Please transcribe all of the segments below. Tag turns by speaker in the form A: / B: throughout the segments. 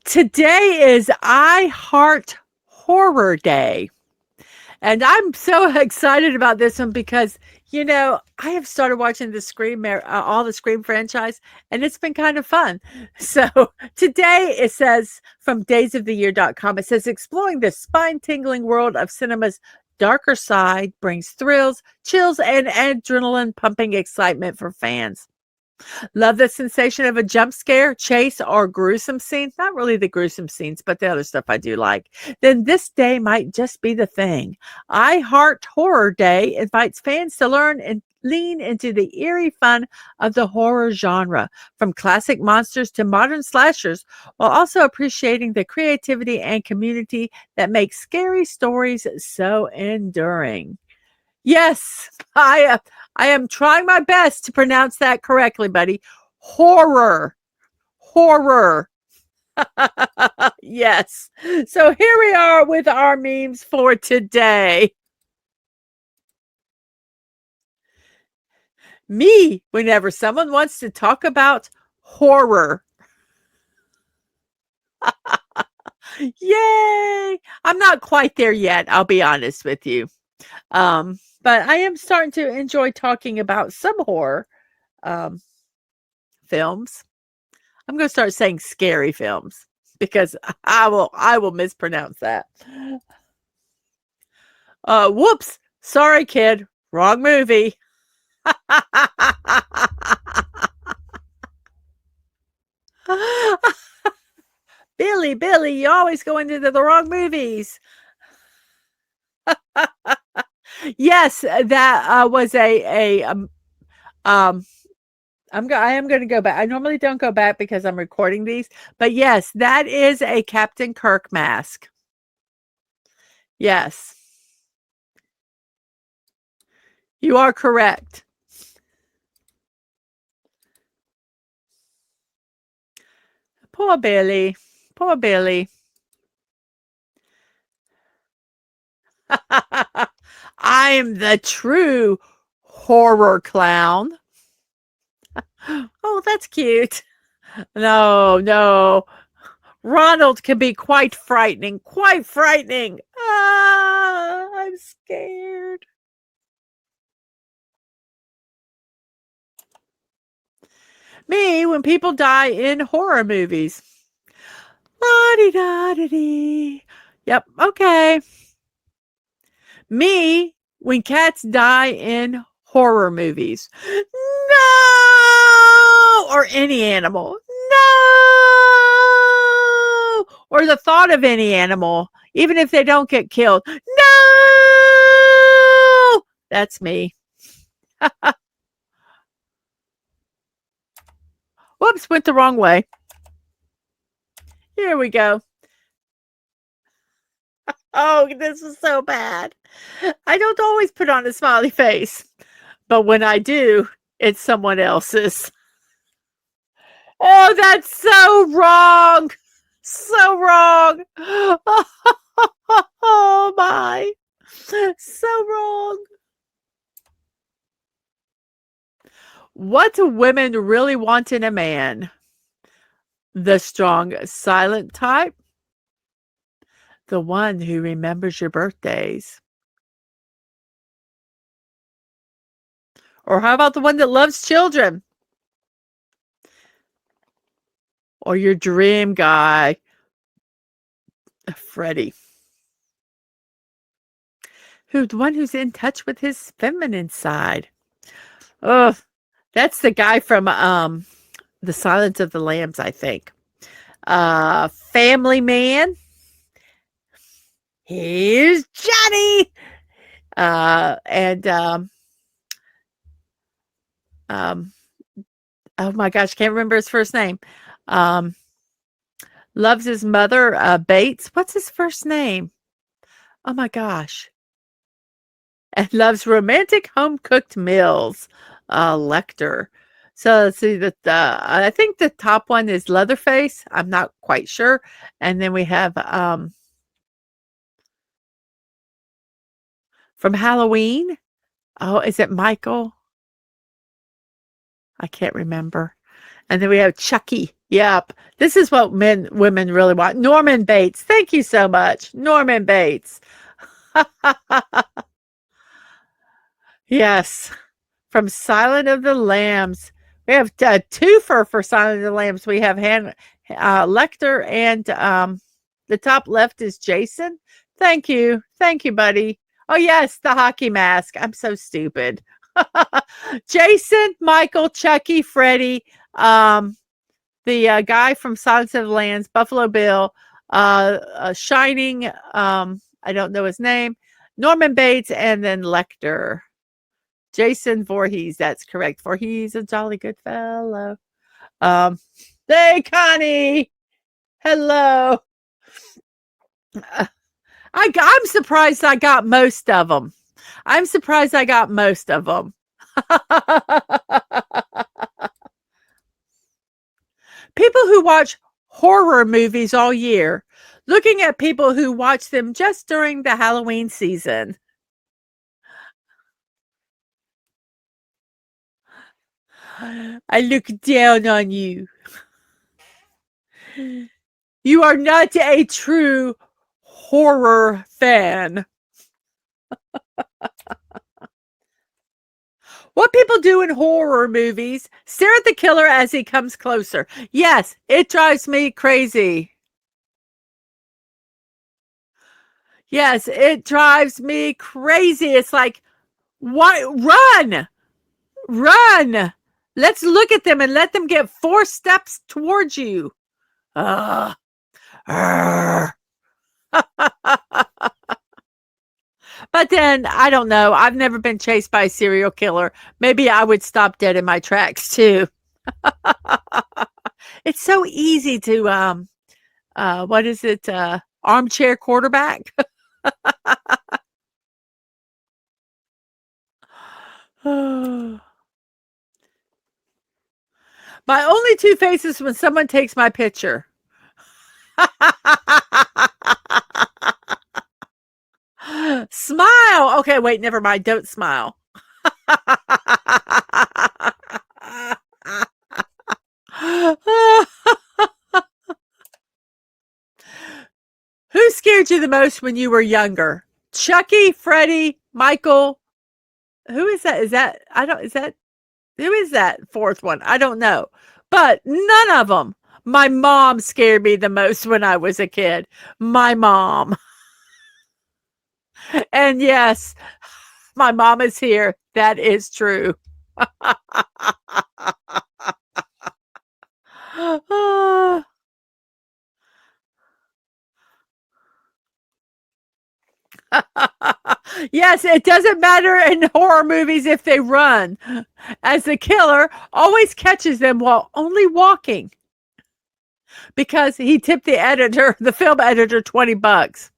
A: Today is I Heart Horror Day. And I'm so excited about this one because, I have started watching the all the Scream franchise, and it's been kind of fun. So today it says from daysoftheyear.com, it says exploring the spine tingling world of cinema's darker side brings thrills, chills, and adrenaline pumping excitement for fans. Love the sensation of a jump scare, chase, or gruesome scene. Not really the gruesome scenes, but the other stuff I do like. Then this day might just be the thing. I Heart Horror Day invites fans to learn and lean into the eerie fun of the horror genre, from classic monsters to modern slashers, while also appreciating the creativity and community that makes scary stories so enduring. Yes, I am trying my best to pronounce that correctly, buddy. Horror. Horror. Yes. So here we are with our memes for today. Me, whenever someone wants to talk about horror. Yay! I'm not quite there yet, I'll be honest with you. But I am starting to enjoy talking about some horror films. I'm going to start saying scary films because I will mispronounce that. Whoops. Sorry, kid. Wrong movie. Billy, you always go into the wrong movies. Yes, that was I am going to go back. I normally don't go back because I'm recording these, but yes, that is a Captain Kirk mask. Yes. You are correct. Poor Billy. Poor Billy. I'm the true horror clown. Oh, that's cute. No. Ronald can be quite frightening. Quite frightening. Ah, I'm scared. Me, when people die in horror movies. La-di-da-di-dee. Yep, okay. Me, when cats die in horror movies. No! Or any animal. No! Or the thought of any animal, even if they don't get killed. No! That's me. Whoops, went the wrong way. Here we go. Oh, this is so bad. I don't always put on a smiley face, but when I do, it's someone else's. Oh, that's so wrong. So wrong. Oh my. So wrong. What do women really want in a man? The strong, silent type? The one who remembers your birthdays? Or how about the one that loves children? Or your dream guy, Freddie? The one who's in touch with his feminine side? Oh, that's the guy from The Silence of the Lambs, I think. Family Man. Here's Johnny. Oh my gosh, can't remember his first name. Loves his mother, Bates. What's his first name? Oh my gosh. And loves romantic home cooked meals, Lecter. So let's see that I think the top one is Leatherface. I'm not quite sure. And then we have from Halloween. Oh, is it Michael? I can't remember. And then we have Chucky. Yep. This is what women really want. Norman Bates. Thank you so much. Norman Bates. Yes. From Silent of the Lambs. We have a twofer for Silent of the Lambs. We have Lecter and the top left is Jason. Thank you. Thank you, buddy. Oh, yes, the hockey mask. I'm so stupid. Jason, Michael, Chucky, Freddy, the guy from Silence of the Lambs, Buffalo Bill, Shining, I don't know his name, Norman Bates, and then Lecter. Jason Voorhees, that's correct. Voorhees, a jolly good fellow. Hey, Connie. Hello. I'm surprised I got most of them. I'm surprised I got most of them. People who watch horror movies all year, looking at people who watch them just during the Halloween season. I look down on you. You are not a true horror fan. What people do in horror movies, stare at the killer as he comes closer. Yes, it drives me crazy. Yes, it drives me crazy. It's like, why? Run! Run! Let's look at them and let them get 4 steps towards you. But then, I don't know. I've never been chased by a serial killer. Maybe I would stop dead in my tracks, too. It's so easy to, what is it? Armchair quarterback? My only 2 faces when someone takes my picture. Smile. Okay, wait, never mind. Don't smile. Who scared you the most when you were younger? Chucky, Freddy, Michael. Who is that? Is that who is that 4th one? I don't know. But none of them. My mom scared me the most when I was a kid. My mom. And yes, my mom is here. That is true. Yes, it doesn't matter in horror movies if they run, as the killer always catches them while only walking because he tipped the film editor $20.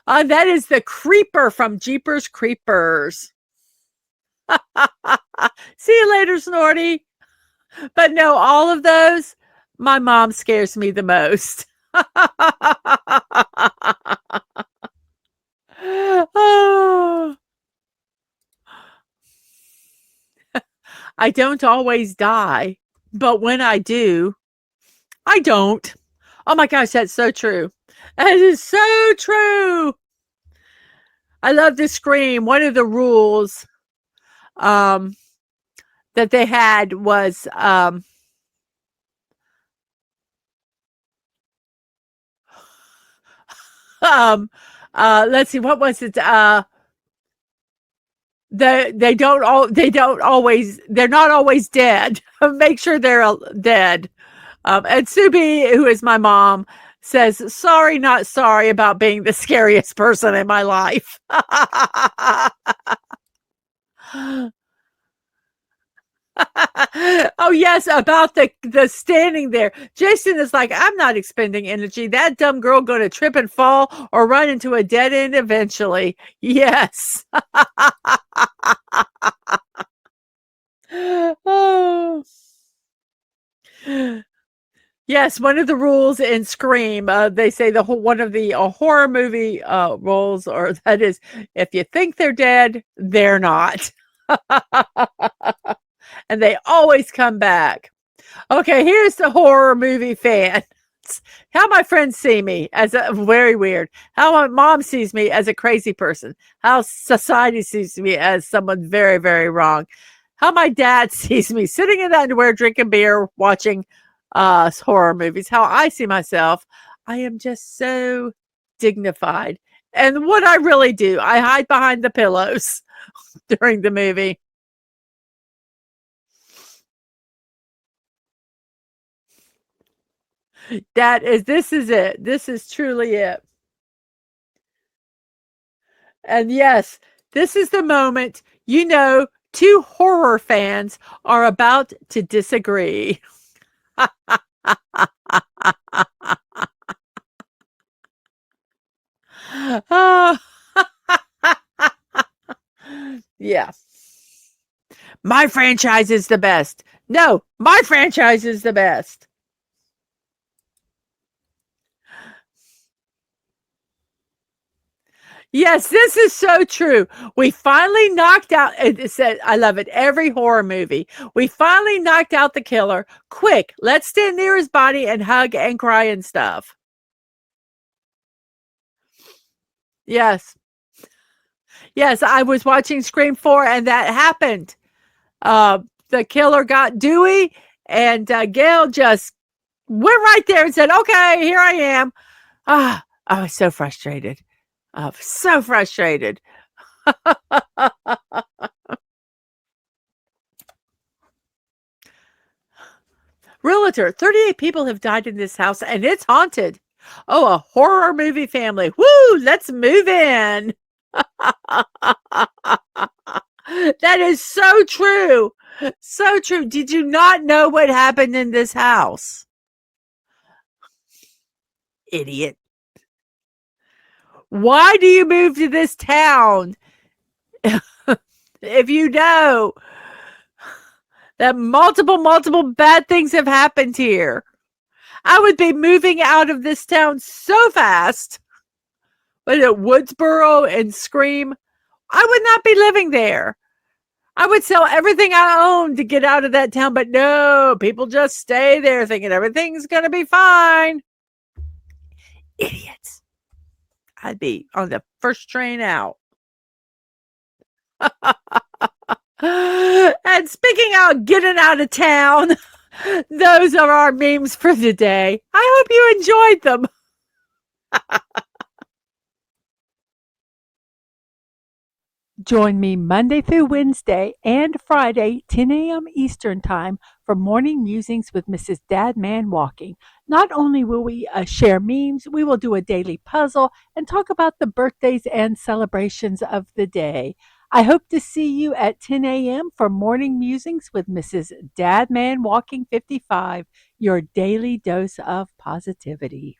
A: That is the Creeper from Jeepers Creepers. See you later, Snorty. But no, all of those, my mom scares me the most. Oh. I don't always die, but when I do, I don't. Oh my gosh, that's so true. That is so true. I love to scream. One of the rules that they had was let's see, what was it? They're not always dead. Make sure they're dead. And Subi, who is my mom, says, sorry, not sorry about being the scariest person in my life. Oh, yes, about the standing there. Jason is like, I'm not expending energy. That dumb girl going to trip and fall or run into a dead end eventually. Yes. Oh. Yes, one of the rules in Scream, they say one of the horror movie rules, or that is, if you think they're dead, they're not. And they always come back. Okay, here's the horror movie fan. How my friends see me as a very weird. How my mom sees me as a crazy person. How society sees me as someone very, very wrong. How my dad sees me sitting in underwear, drinking beer, watching horror movies. How I see myself. I am just so dignified. And what I really do, I hide behind the pillows during the movie. This is it. This is truly it. And yes, this is the moment, two horror fans are about to disagree. Oh, yeah. My franchise is the best. No, my franchise is the best. Yes, this is so true. We finally knocked out it said I love it, every horror movie. We finally knocked out the killer. Quick, let's stand near his body and hug and cry and stuff. Yes. Yes, I was watching Scream 4 and that happened. Uh, the killer got Dewey and Gail just went right there and said, "Okay, here I am." Ah, I was so frustrated. So frustrated. Realtor, 38 people have died in this house and it's haunted. Oh, a horror movie family. Woo, let's move in. That is so true. So true. Did you not know what happened in this house? Idiot. Why do you move to this town if you know that multiple bad things have happened here? I would be moving out of this town so fast. But at Woodsboro and Scream, I would not be living there. I would sell everything I own to get out of that town, but no, people just stay there thinking everything's going to be fine. Idiots. I'd be on the first train out. And speaking of getting out of town, those are our memes for today. I hope you enjoyed them. Join me Monday through Wednesday and Friday, 10 a.m. Eastern Time, for Morning Musings with Mrs. Dadman Walking. Not only will we share memes, we will do a daily puzzle and talk about the birthdays and celebrations of the day. I hope to see you at 10 a.m. for Morning Musings with Mrs. Dadman Walking 55, your daily dose of positivity.